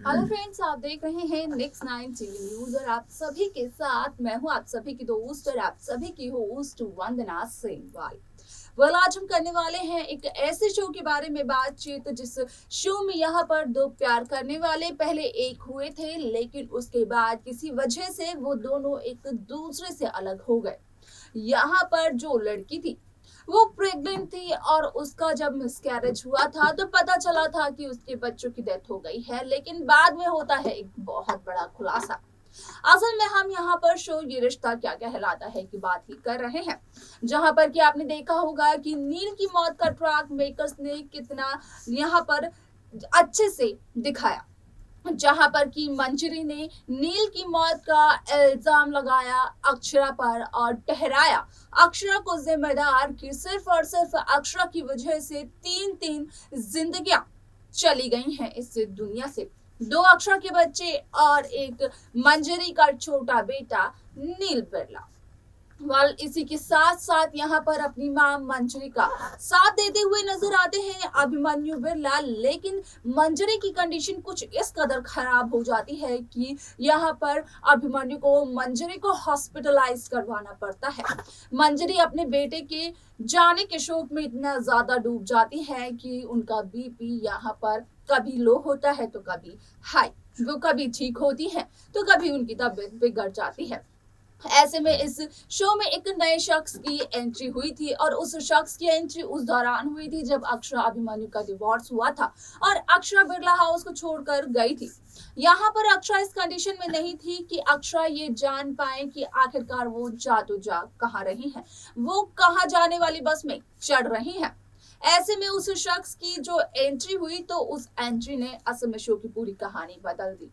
Hello friends, आप देख रहे हैं नेक्स्ट 9 टीवी न्यूज और आप सभी के साथ मैं हूं आप सभी की दोस्त और आप सभी की होस्ट वंदना सिंह। आज हम करने वाले हैं एक ऐसे शो के बारे में बातचीत जिस शो में यहाँ पर दो प्यार करने वाले पहले एक हुए थे, लेकिन उसके बाद किसी वजह से वो दोनों एक दूसरे से अलग हो गए। यहाँ पर जो लड़की थी वो प्रेग्नेंट थी और उसका जब मिसकैरेज हुआ था तो पता चला था कि उसके बच्चों की डेथ हो गई है, लेकिन बाद में होता है एक बहुत बड़ा खुलासा। असल में हम यहाँ पर शो ये रिश्ता क्या कहलाता है की बात ही कर रहे हैं, जहां पर कि आपने देखा होगा कि नील की मौत का ट्रैक मेकर्स ने कितना यहाँ पर अच्छे से दिखाया, जहां पर कि मंजरी ने नील की मौत का इल्जाम लगाया अक्षरा पर और ठहराया अक्षरा को जिम्मेदार कि सिर्फ और सिर्फ अक्षरा की वजह से तीन जिंदगियां चली गई हैं इस दुनिया से। दो अक्षरा के बच्चे और एक मंजरी का छोटा बेटा नील बिरला। इसी के साथ साथ यहाँ पर अपनी मां मंजरी का साथ देते हुए नजर आते हैं अभिमन्यु बिरला, लेकिन मंजरी की कंडीशन कुछ इस कदर खराब हो जाती है कि यहाँ पर अभिमन्यु को मंजरी को हॉस्पिटलाइज करवाना पड़ता है। मंजरी अपने बेटे के जाने के शोक में इतना ज्यादा डूब जाती है कि उनका बीपी यहाँ पर कभी लो होता है तो कभी हाई, वो कभी ठीक होती है तो कभी उनकी तबीयत बिगड़ जाती है। ऐसे में इस शो में एक नए शख्स की एंट्री हुई थी और उस शख्स की एंट्री उस दौरान हुई थी जब अक्षरा अभिमन्यु का डिवोर्स हुआ था और अक्षरा बिरला हाउस को छोड़कर गई थी। यहाँ पर अक्षरा इस कंडीशन में नहीं थी कि अक्षरा ये जान पाए कि आखिरकार वो जा कहाँ रही है, वो कहाँ जाने वाली बस में चढ़ रही है। ऐसे में उस शख्स की जो एंट्री हुई तो उस एंट्री ने असल में शो की पूरी कहानी बदल दी।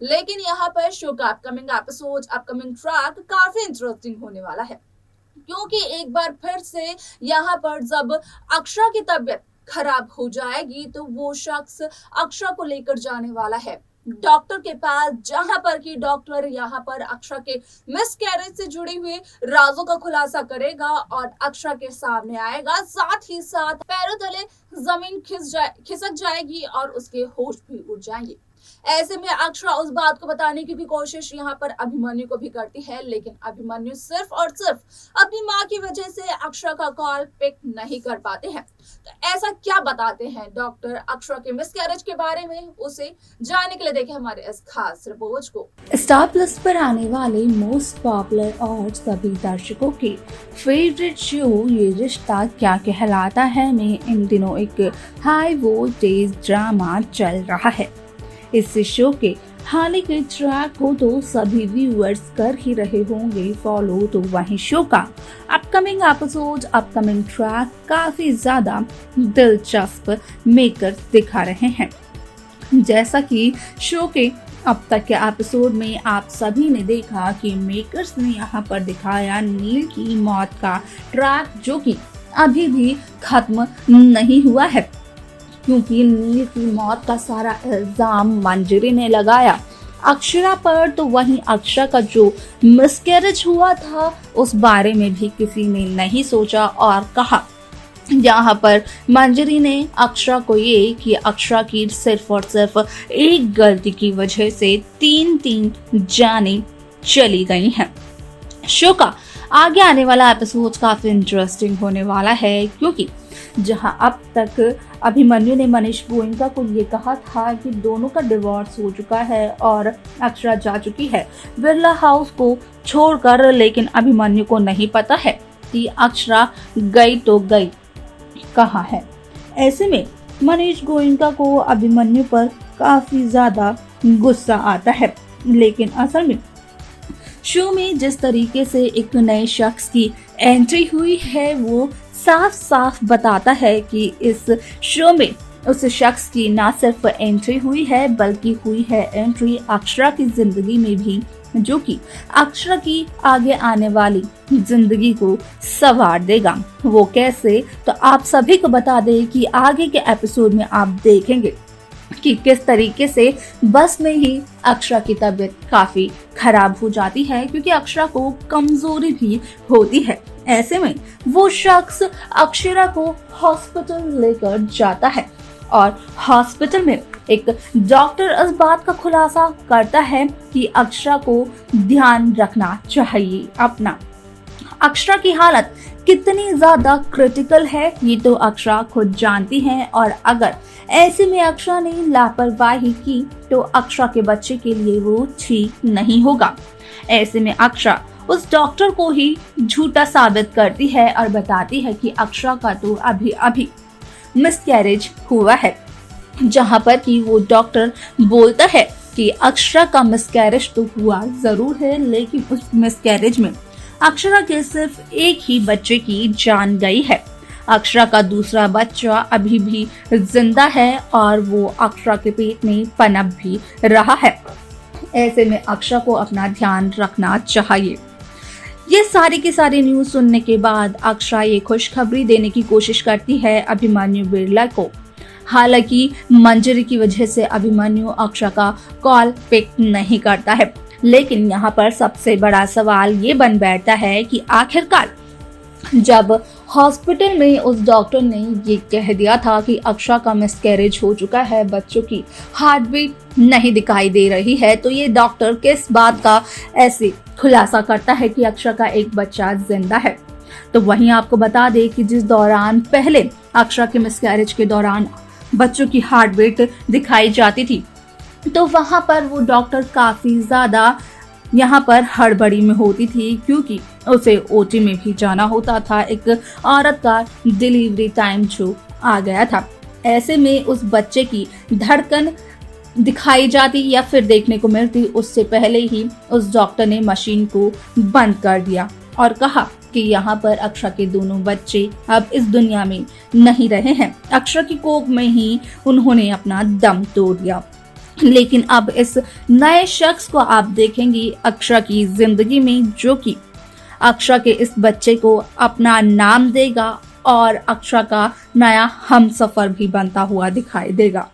लेकिन यहाँ पर शो का अपकमिंग एपिसोड अपकमिंग ट्रैक काफी इंटरेस्टिंग होने वाला है, क्योंकि एक बार फिर से यहाँ पर जब अक्षरा की तबीयत खराब हो जाएगी तो वो शख्स अक्षरा को लेकर जाने वाला है डॉक्टर के पास, जहां पर कि डॉक्टर यहाँ पर अक्षरा के मिसकैरेज से जुड़े हुए राजों का खुलासा करेगा और अक्षरा के सामने आएगा। साथ ही साथ पैरों तले जमीन खिसक जाएगी और उसके होश भी उड़ जाएंगे। ऐसे में अक्षरा उस बात को बताने की भी कोशिश यहाँ पर अभिमन्यु को भी करती है, लेकिन अभिमन्यु सिर्फ और सिर्फ अपनी माँ की वजह से अक्षरा का कॉल पिक नहीं कर पाते हैं। तो ऐसा क्या बताते हैं डॉक्टर अक्षरा के मिसकैरेज के बारे में, उसे जानने के लिए देखें हमारे इस खास रिपोर्ट को। स्टार प्लस पर आने वाले मोस्ट पॉपुलर और सभी दर्शकों के फेवरेट शो ये रिश्ता क्या कहलाता है में इन दिनों एक हाई वोल्टेज ड्रामा चल रहा है। इस शो के हाल के ट्रैक को तो सभी व्यूअर्स कर ही रहे होंगे फॉलो, तो वहीं शो का अपकमिंग एपिसोड अपकमिंग ट्रैक काफी ज्यादा दिलचस्प मेकर्स दिखा रहे हैं। जैसा कि शो के अब तक के एपिसोड में आप सभी ने देखा कि मेकर्स ने यहाँ पर दिखाया नील की मौत का ट्रैक, जो कि अभी भी खत्म नहीं हुआ है, क्योंकि नील की मौत का सारा इल्जाम मंजरी ने लगाया अक्षरा पर। तो वहीं अक्षरा का जो मिसकैरेज हुआ था उस बारे में भी किसी ने नहीं सोचा और कहा यहाँ पर मंजरी ने अक्षरा को ये कि अक्षरा की सिर्फ और सिर्फ एक गलती की वजह से तीन जानें चली गई हैं। शो का आगे आने वाला एपिसोड काफी इंटरेस्टिंग होने वाला है, क्योंकि जहां अब तक अभिमन्यु ने मनीष गोयनका को ये कहा था कि दोनों का डिवोर्स हो चुका है और अक्षरा जा चुकी है बिरला हाउस को छोड़कर, लेकिन अभिमन्यु को नहीं पता है कि अक्षरा गई तो गई कहाँ है। ऐसे में मनीष गोयनका को अभिमन्यु पर काफी ज्यादा गुस्सा आता है, लेकिन असल में शो में जिस तरीके से एक नए शख्स की एंट्री हुई है वो साफ साफ बताता है कि इस शो में उस शख्स की ना सिर्फ एंट्री हुई है बल्कि हुई है एंट्री अक्षरा की जिंदगी में भी, जो कि अक्षरा की आगे आने वाली जिंदगी को संवार देगा। वो कैसे, तो आप सभी को बता दें कि आगे के एपिसोड में आप देखेंगे कि किस तरीके से बस में ही अक्षरा की तबीयत काफी खराब हो जाती है, क्योंकि अक्षरा को कमजोरी भी होती है। ऐसे में वो शख्स अक्षरा को हॉस्पिटल लेकर जाता है और हॉस्पिटल में एक डॉक्टर इस बात का खुलासा करता है कि अक्षरा को ध्यान रखना चाहिए अपना। अक्षरा की हालत कितनी ज्यादा क्रिटिकल है ये तो अक्षरा खुद जानती है, और अगर ऐसे में अक्षरा ने लापरवाही की तो अक्षरा के बच्चे के लिए वो ठीक नहीं होगा। ऐसे में अक्षरा उस डॉक्टर को ही झूठा साबित करती है और बताती है कि अक्षरा का तो अभी अभी मिसकैरेज हुआ है, जहां पर कि वो डॉक्टर बोलता है कि अक्षरा का मिसकैरेज तो हुआ जरूर है, लेकिन उस मिसकैरेज में अक्षरा के सिर्फ एक ही बच्चे की जान गई है। अक्षरा का दूसरा बच्चा अभी भी जिंदा है और वो अक्षरा के पेट में पनप भी रहा है। ऐसे में अक्षरा को अपना ध्यान रखना चाहिए। ये सारी की सारी न्यूज सुनने के बाद अक्षरा ये खुशखबरी देने की कोशिश करती है अभिमन्यु बिरला को। हालांकि मंजरी की वजह से अभिमन्यु अक्षरा का कॉल पिक नहीं करता है, लेकिन यहाँ पर सबसे बड़ा सवाल ये बन बैठता है कि आखिरकार जब हॉस्पिटल में उस डॉक्टर ने ये कह दिया था कि अक्षरा का मिसकैरेज हो चुका है, बच्चों की हार्ट बीट नहीं दिखाई दे रही है, तो ये डॉक्टर किस बात का ऐसे खुलासा करता है कि अक्षरा का एक बच्चा जिंदा है। तो वहीं आपको बता दें कि जिस दौरान पहले अक्षरा के मिसकैरेज के दौरान बच्चों की हार्ट बीट दिखाई जाती थी, तो वहां पर वो डॉक्टर काफी ज्यादा यहाँ पर हड़बड़ी में होती थी, क्योंकि उसे ओटी में भी जाना होता था। एक औरत का डिलीवरी टाइम जो आ गया था। ऐसे में उस बच्चे की धड़कन दिखाई जाती या फिर देखने को मिलती, उससे पहले ही उस डॉक्टर ने मशीन को बंद कर दिया और कहा कि यहाँ पर अक्षरा के दोनों बच्चे अब इस दुनिया में नहीं रहे हैं। अक्षरा की कोख में ही उन्होंने अपना दम तोड़ दिया। लेकिन अब इस नए शख्स को आप देखेंगी अक्षरा की जिंदगी में, जो कि अक्षरा के इस बच्चे को अपना नाम देगा और अक्षरा का नया हमसफर भी बनता हुआ दिखाई देगा।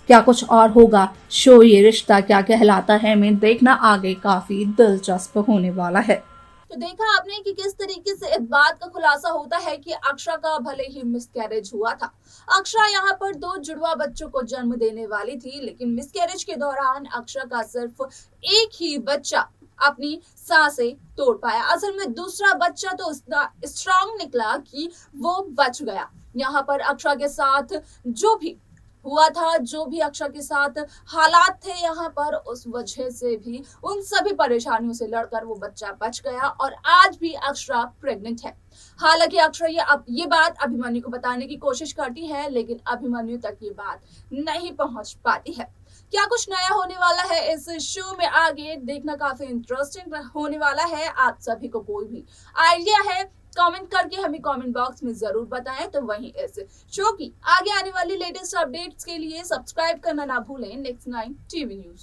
क्या कुछ और होगा शो ये रिश्ता क्या कहलाता है में देखना आगे काफी दिलचस्प होने वाला है। तो देखा आपने कि किस तरीके से इस बात का खुलासा होता है कि अक्षरा का भले ही मिसकैरेज हुआ था। अक्षरा यहाँ पर 2 जुड़वा बच्चों को जन्म देने वाली थी, लेकिन मिसकैरेज के दौरान अक्षरा का सिर्फ एक ही बच्चा अपनी सांसें तोड़ पाया। असल में दूसरा बच्चा तो इतना स्ट्रांग निकला कि वो बच गया। यहाँ पर अक्षरा के साथ जो भी हुआ था, जो भी अक्षरा के साथ हालात थे यहाँ पर, उस वजह से भी उन सभी परेशानियों से लड़कर वो बच्चा बच गया और आज भी अक्षरा प्रेग्नेंट है। हालांकि अक्षरा ये बात अभिमन्यु को बताने की कोशिश करती है, लेकिन अभिमन्यु तक ये बात नहीं पहुंच पाती है। क्या कुछ नया होने वाला है इस शो में आगे देखना काफी इंटरेस्टिंग होने वाला है। आप सभी को कोई भी आइडिया है कमेंट करके हमें कमेंट बॉक्स में जरूर बताएं। तो वहीं इस शो की आगे आने वाली लेटेस्ट अपडेट्स के लिए सब्सक्राइब करना ना भूलें नेक्स्ट 9 टीवी न्यूज।